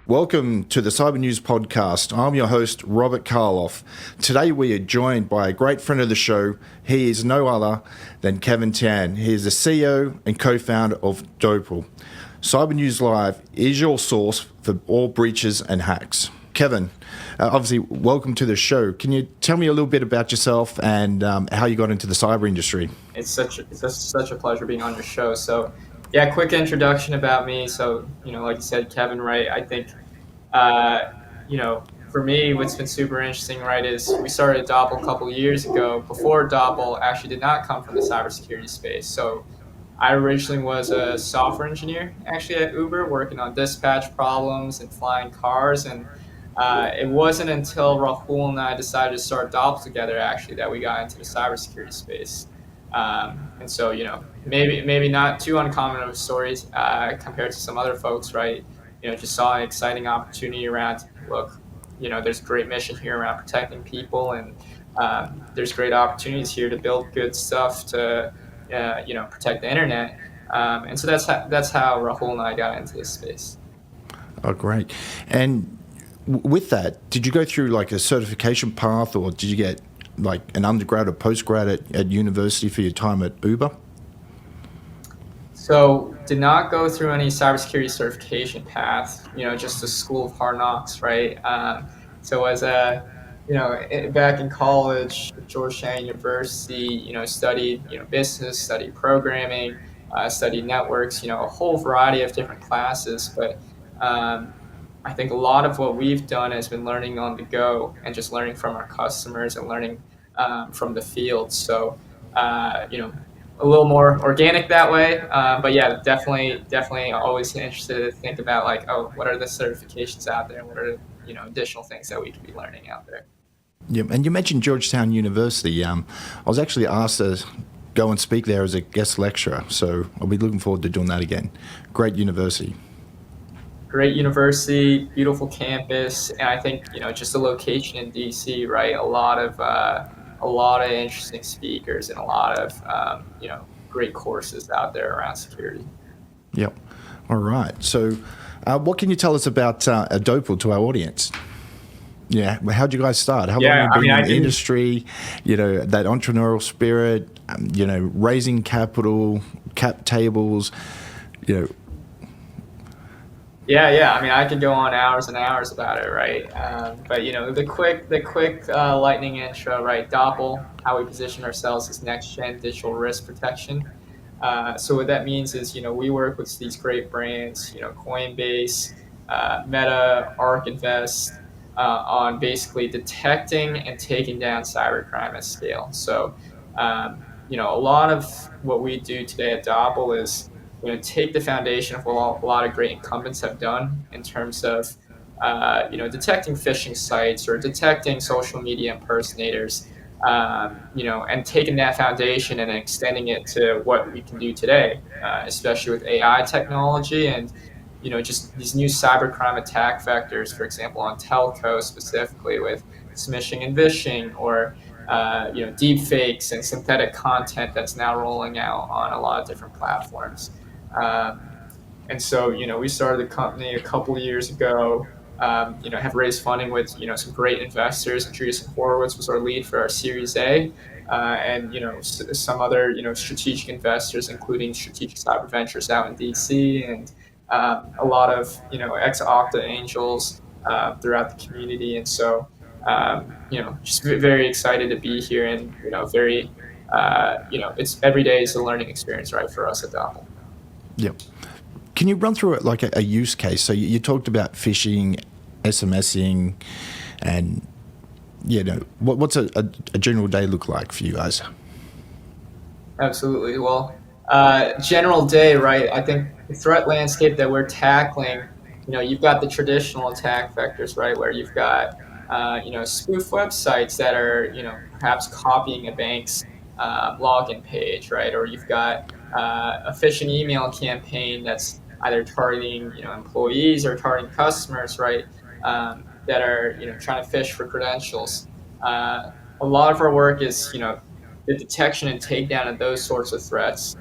Welcome to the Cyber News Podcast. I'm your host, Robert Carloff. Today we are joined by a great friend of the show. He is no other than Kevin Tian. He is the CEO and co-founder of Doppel. Cybernewslive is your source for all breaches and hacks. Kevin, obviously, welcome to the show. Can you tell me a little bit about yourself and how you got into the cyber industry? It's such a pleasure being on your show. So, yeah, quick introduction about me. So, like you said, Kevin, right? I think, for me, what's been super interesting, right, is we started Doppel a couple of years ago. Before Doppel actually did not come from the cybersecurity space. So I originally was a software engineer, actually at Uber, working on dispatch problems and flying cars. And it wasn't until Rahul and I decided to start Doppel together, actually, that we got into the cybersecurity space. And so, maybe not too uncommon of stories compared to some other folks, right? Just saw an exciting opportunity around, look, there's a great mission here around protecting people, and there's great opportunities here to build good stuff to, protect the internet. And so that's how Rahul and I got into this space. Oh, great. And with that, did you go through like a certification path, or did you get like an undergrad or postgrad at university for your time at Uber? So did not go through any cybersecurity certification path, just the school of hard knocks, right? So as back in college, Georgetown University, studied, business, studied programming, studied networks, a whole variety of different classes. But I think a lot of what we've done has been learning on the go and just learning from our customers and learning from the field. So, a little more organic that way. But yeah, definitely always interested to think about like, oh, what are the certifications out there? What are additional things that we could be learning out there? Yeah, and you mentioned Georgetown University. I was actually asked to go and speak there as a guest lecturer, so I'll be looking forward to doing that again. Great university. Great university, beautiful campus, and I think just the location in DC, right? A lot of interesting speakers and a lot of great courses out there around security. Yep. All right. So, what can you tell us about Doppel to our audience? Yeah, how'd you guys start? How long have you been in the industry? That entrepreneurial spirit. Raising capital, cap tables. Yeah. I could go on hours and hours about it, right? But the quick lightning intro, right? Doppel, how we position ourselves as next-gen digital risk protection. So what that means is, we work with these great brands, Coinbase, Meta, ARK Invest, on basically detecting and taking down cybercrime at scale. So, a lot of what we do today at Doppel is take the foundation of what a lot of great incumbents have done in terms of, detecting phishing sites or detecting social media impersonators, and taking that foundation and extending it to what we can do today, especially with AI technology and, just these new cybercrime attack vectors, for example, on telco specifically with smishing and vishing, or deep fakes and synthetic content that's now rolling out on a lot of different platforms. And so, we started the company a couple of years ago, have raised funding with, some great investors. Andreessen Horowitz was our lead for our Series A, and, some other, strategic investors, including Strategic Cyber Ventures out in DC, and a lot of, ex-Okta angels throughout the community. And so, just very excited to be here, and, very, it's every day is a learning experience, right, for us at Doppel. Yep. Can you run through it like a use case? So you talked about phishing, SMSing, and what's a general day look like for you guys? Absolutely. Well, general day, right? I think the threat landscape that we're tackling, you've got the traditional attack vectors, right, where you've got spoof websites that are perhaps copying a bank's login page, right, or you've got a phishing email campaign that's either targeting employees or targeting customers, right, that are trying to phish for credentials. A a lot of our work is, the detection and takedown of those sorts of threats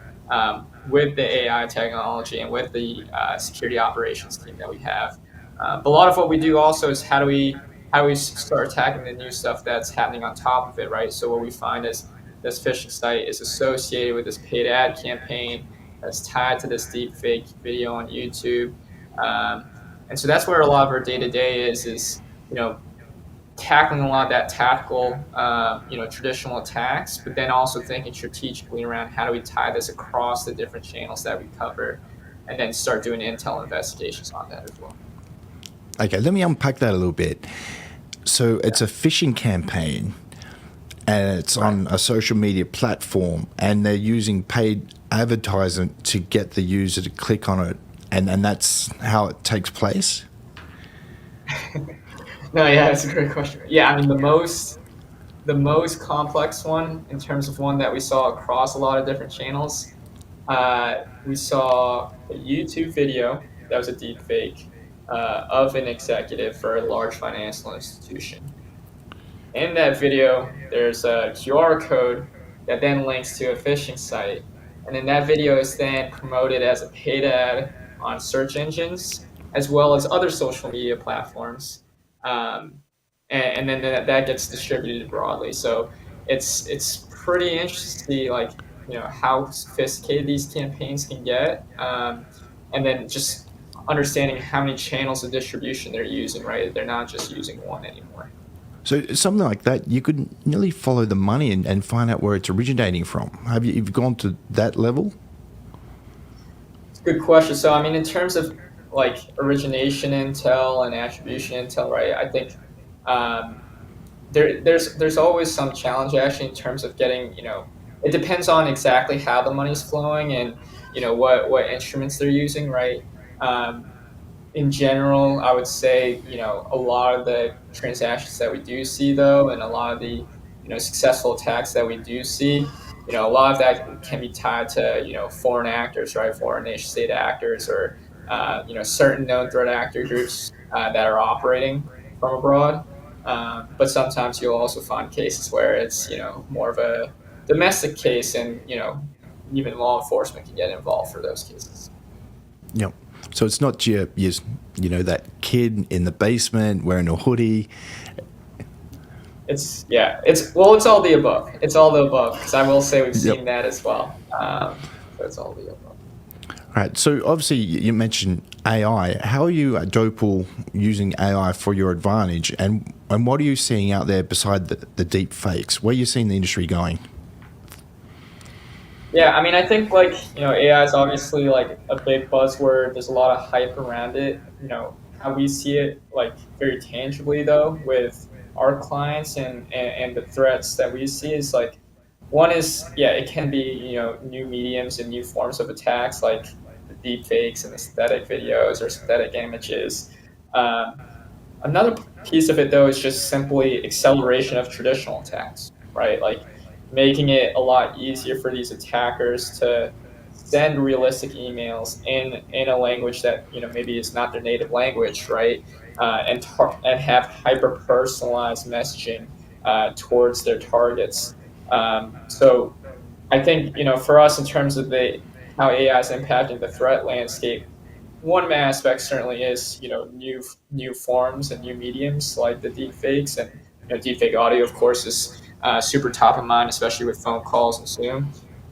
with the AI technology and with the security operations team that we have. But a lot of what we do also is how do we start attacking the new stuff that's happening on top of it, right? So what we find is this phishing site is associated with this paid ad campaign that's tied to this deep fake video on YouTube. Um, and so that's where a lot of our day to day is, tackling a lot of that tactical, traditional attacks, but then also thinking strategically around how do we tie this across the different channels that we cover, and then start doing intel investigations on that as well. Okay, let me unpack that a little bit. So it's a phishing campaign, and it's on a social media platform, and they're using paid advertising to get the user to click on it, and that's how it takes place? No, yeah, that's a great question. Yeah, I mean the most complex one in terms of one that we saw across a lot of different channels. We saw a YouTube video that was a deep fake of an executive for a large financial institution. In that video, there's a QR code that then links to a phishing site. And then that video is then promoted as a paid ad on search engines, as well as other social media platforms. Um, and then that gets distributed broadly. So it's pretty interesting to see, like, how sophisticated these campaigns can get. And then just understanding how many channels of distribution they're using, right? They're not just using one anymore. So something like that, you could nearly follow the money and find out where it's originating from. Have you've gone to that level? It's a good question. So, I mean, in terms of like origination intel and attribution intel, right? I think there's always some challenge actually in terms of getting, it depends on exactly how the money's flowing and, what instruments they're using, right? In general, I would say, a lot of the transactions that we do see, though, and a lot of the, successful attacks that we do see, a lot of that can be tied to, foreign actors, right? Foreign nation state actors or, certain known threat actor groups that are operating from abroad. But sometimes you'll also find cases where it's, more of a domestic case and, even law enforcement can get involved for those cases. Yep. So it's not that kid in the basement wearing a hoodie. It's all the above. It's all the above, because I will say we've seen that as well. So it's all the above. All right. So obviously you mentioned AI. How are you at Doppel using AI for your advantage, and what are you seeing out there beside the deep fakes? Where are you seeing the industry going? Yeah, I mean, I think AI is obviously like a big buzzword. There's a lot of hype around it. How we see it like very tangibly though with our clients and the threats that we see is like, one is, it can be, new mediums and new forms of attacks like the deep fakes and the synthetic videos or synthetic images. Another piece of it though is just simply acceleration of traditional attacks, right? Like making it a lot easier for these attackers to send realistic emails in a language that maybe is not their native language, right? And have hyper personalized messaging towards their targets. So I think for us in terms of how AI is impacting the threat landscape, one aspect certainly is new forms and new mediums like the deepfakes, and deepfake audio of course is super top of mind, especially with phone calls and Zoom.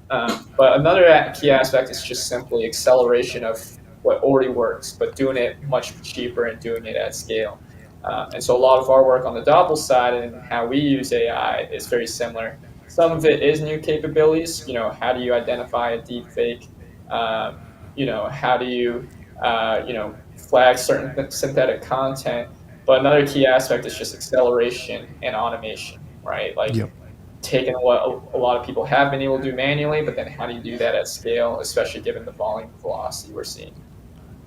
But another key aspect is just simply acceleration of what already works, but doing it much cheaper and doing it at scale. And so a lot of our work on the Doppel side and how we use AI is very similar. Some of it is new capabilities. How do you identify a deep fake? How do you, flag certain synthetic content? But another key aspect is just acceleration and automation, right? Like taking what a lot of people have been able to do manually, but then how do you do that at scale, especially given the volume velocity we're seeing?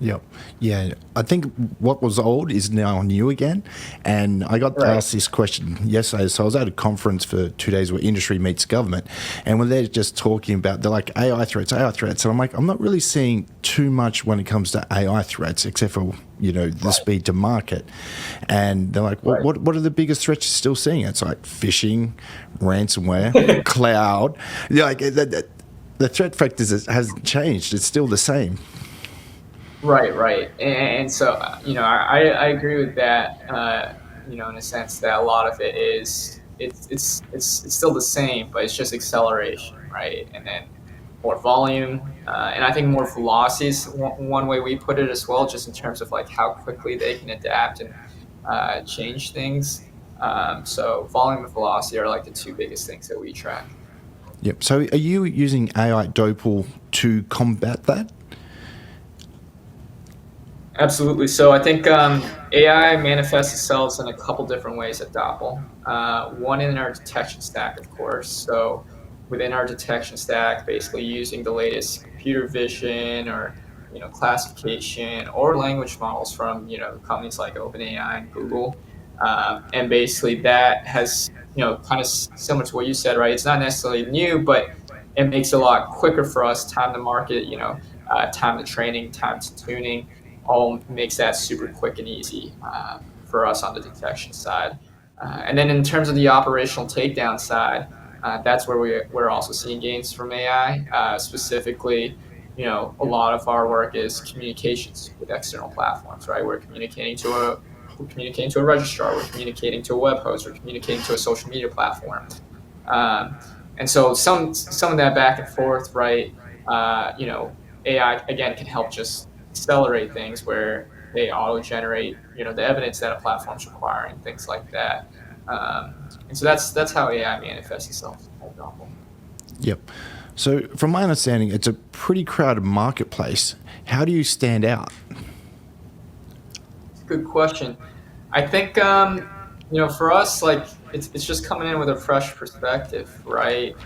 Yep. Yeah. I think what was old is now new again. And I got asked this question yesterday. So I was at a conference for 2 days where industry meets government. And when they're just talking about, they're like AI threats. And I'm like, I'm not really seeing too much when it comes to AI threats, except for the speed to market. And they're like, well, what are the biggest threats you're still seeing? It's like phishing, ransomware, cloud. Like the threat factors hasn't changed. It's still the same. Right. And so, I agree with that, in a sense that a lot of it is, it's still the same, but it's just acceleration, right? And then more volume, and I think more velocity is one way we put it as well, just in terms of like how quickly they can adapt and change things. So volume and velocity are like the two biggest things that we track. Yep. So are you using AI at Doppel to combat that? Absolutely. So I think AI manifests itself in a couple different ways at Doppel. One in our detection stack, of course. So within our detection stack, basically using the latest computer vision or classification or language models from companies like OpenAI and Google, and basically that has kind of similar to what you said, right? It's not necessarily new, but it makes it a lot quicker for us. Time to market, time to training, time to tuning, all makes that super quick and easy for us on the detection side. And then in terms of the operational takedown side, that's where we're also seeing gains from AI. Specifically, a lot of our work is communications with external platforms, right? We're communicating to a registrar, we're communicating to a web host, we're communicating to a social media platform. And so some of that back and forth, right? AI again can help just accelerate things where they auto-generate, the evidence that a platform's requiring, things like that. And so that's how AI manifests itself at Doppel. Yep. So from my understanding, it's a pretty crowded marketplace. How do you stand out? It's a good question. I think, for us, like it's just coming in with a fresh perspective, right?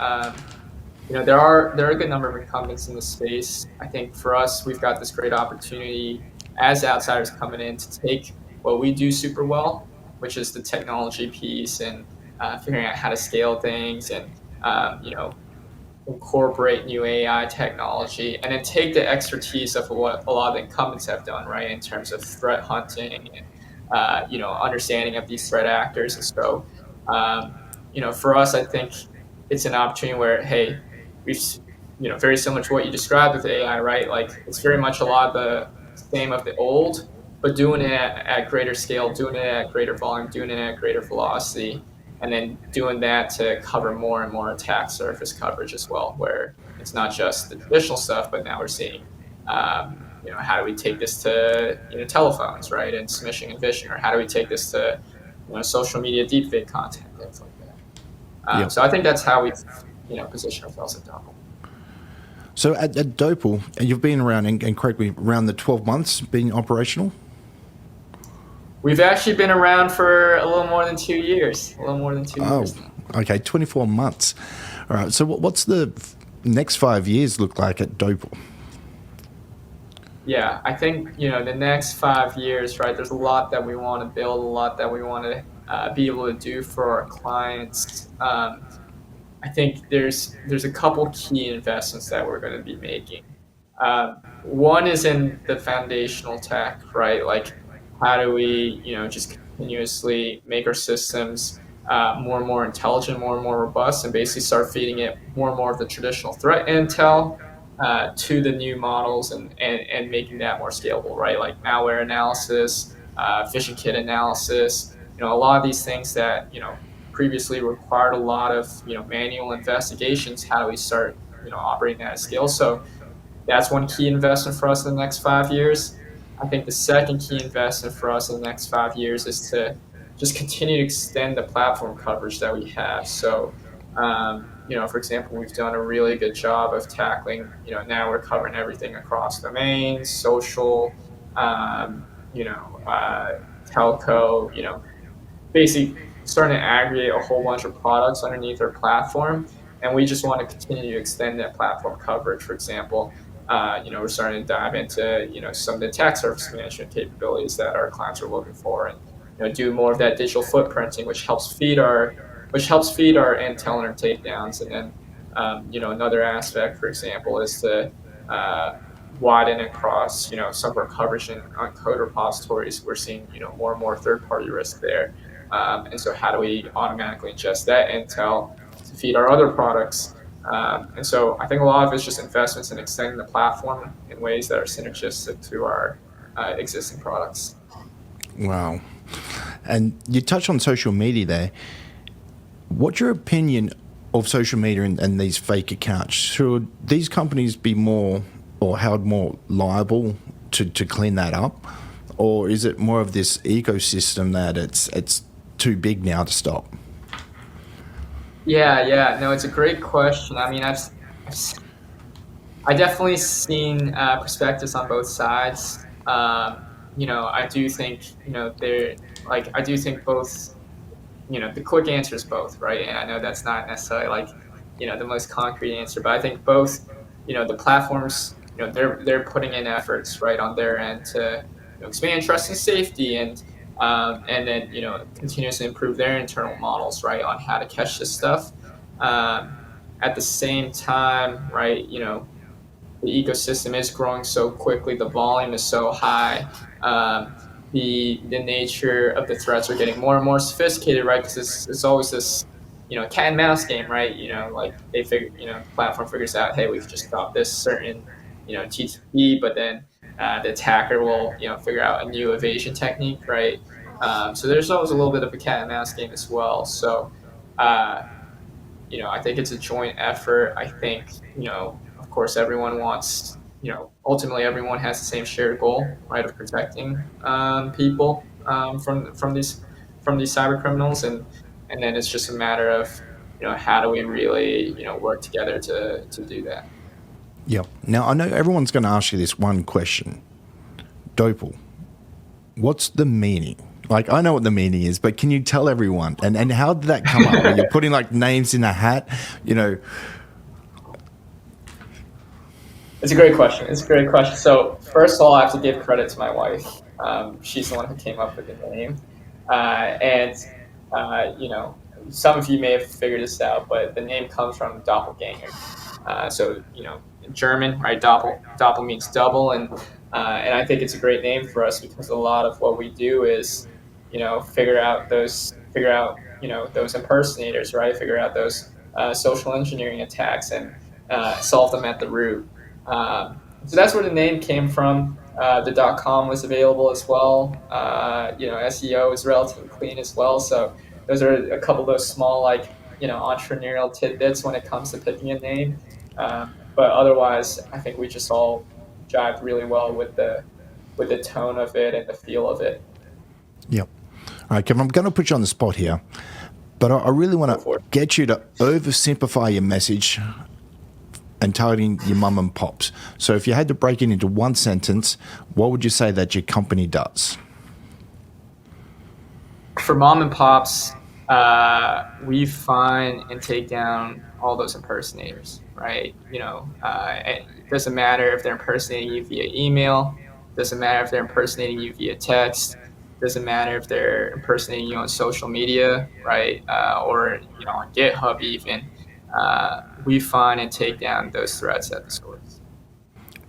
There are a good number of incumbents in the space. I think for us, we've got this great opportunity as outsiders coming in to take what we do super well, which is the technology piece and figuring out how to scale things and incorporate new AI technology, and then take the expertise of what a lot of the incumbents have done, right, in terms of threat hunting and understanding of these threat actors. And so, for us, I think it's an opportunity where, hey, we've, very similar to what you described with AI, right? Like it's very much a lot of the same of the old, but doing it at greater scale, doing it at greater volume, doing it at greater velocity, and then doing that to cover more and more attack surface coverage as well, where it's not just the traditional stuff, but now we're seeing, how do we take this to telephones, right, and smishing and phishing, or how do we take this to social media deepfake content, things like that. Yep. So I think that's how we position ourselves at Doppel. So at Doppel, you've been around, and correct me, around the 12 months being operational? We've actually been around for a little more than 2 years. Years now. Okay, 24 months. All right, so what's the next 5 years look like at Doppel? Yeah, I think, the next 5 years, right, there's a lot that we want to build, a lot that we want to be able to do for our clients. I think there's a couple key investments that we're going to be making. One is in the foundational tech, right? Like, how do we, just continuously make our systems more and more intelligent, more and more robust, and basically start feeding it more and more of the traditional threat intel to the new models and making that more scalable, right? Like malware analysis, phishing kit analysis, a lot of these things that, previously required a lot of manual investigations. How do we start operating at a scale? So that's one key investment for us in the next 5 years. I think the second key investment for us in the next 5 years is to just continue to extend the platform coverage that we have. So for example, we've done a really good job of tackling, now we're covering everything across domains, social, telco, basically starting to aggregate a whole bunch of products underneath our platform. And we just want to continue to extend that platform coverage. For example, we're starting to dive into, some of the attack surface management capabilities that our clients are looking for, and, do more of that digital footprinting, which helps feed our intel and our takedowns. And then, another aspect, for example, is to widen across, some of our coverage on code repositories, we're seeing, more and more third-party risk there. And so how do we automatically ingest that intel to feed our other products? And so I think a lot of it's just investments in extending the platform in ways that are synergistic to our existing products. Wow. And you touched on social media there. What's your opinion of social media and these fake accounts? Should these companies be more or held more liable to clean that up? Or is it more of this ecosystem that it's too big now to stop? Yeah. No, it's a great question. I mean, I definitely seen perspectives on both sides. I do think, I do think both, the quick answer is both, right? And I know that's not necessarily the most concrete answer, but I think both, the platforms, they're putting in efforts right on their end to expand trust and safety and then, continuously improve their internal models, right, on how to catch this stuff. At the same time, right, the ecosystem is growing so quickly, the volume is so high, the nature of the threats are getting more and more sophisticated, right? Because it's always this, cat and mouse game, right? They figure, the platform figures out, hey, we can just stop this certain, TTP, but then the attacker will, figure out a new evasion technique, right? So there's always a little bit of a cat and mouse game as well. So, I think it's a joint effort. I think, of course, everyone wants, ultimately everyone has the same shared goal, right, of protecting people from these cyber criminals, and then it's just a matter of, how do we really, work together to do that. Yep. Now, I know everyone's going to ask you this one question. Doppel, what's the meaning? Like, I know what the meaning is, but can you tell everyone? And how did that come up? When you're putting names in a hat, It's a great question. So first of all, I have to give credit to my wife. She's the one who came up with the name. And some of you may have figured this out, but the name comes from doppelganger. So, in German, right, Doppel means double. And I think it's a great name for us because a lot of what we do is, figure out those impersonators, right? Figure out those social engineering attacks and solve them at the root. So that's where the name came from. The .com was available as well. SEO is relatively clean as well. So those are a couple of those small, entrepreneurial tidbits when it comes to picking a name. But otherwise, I think we just all jived really well with the tone of it and the feel of it. Yep. All right, Kevin, I'm going to put you on the spot here, but I really want to get you to oversimplify your message and targeting your mum and pops. So if you had to break it into one sentence, what would you say that your company does? For mom and pops, we find and take down all those impersonators, right? It doesn't matter if they're impersonating you via email, doesn't matter if they're impersonating you via text, doesn't matter if they're impersonating you on social media, right? Or on GitHub even. We find and take down those threats at the source.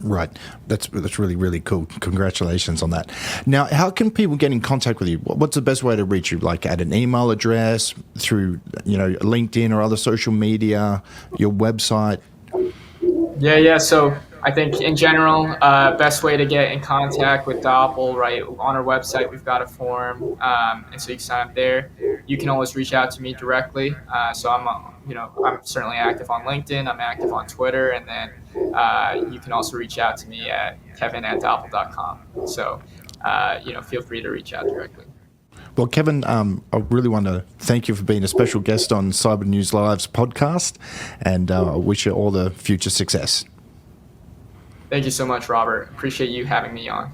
Right. That's really, really cool. Congratulations on that. Now, how can people get in contact with you? What's the best way to reach you? Like at an email address, through LinkedIn or other social media, your website? Yeah. So I think in general, best way to get in contact with Doppel, right? On our website, we've got a form, and so you can sign up there. You can always reach out to me directly. So I'm certainly active on LinkedIn. I'm active on Twitter, and then you can also reach out to me at kevin@doppel.com. So feel free to reach out directly. Well, Kevin, I really want to thank you for being a special guest on Cyber News Live's podcast, and I wish you all the future success. Thank you so much, Robert. Appreciate you having me on.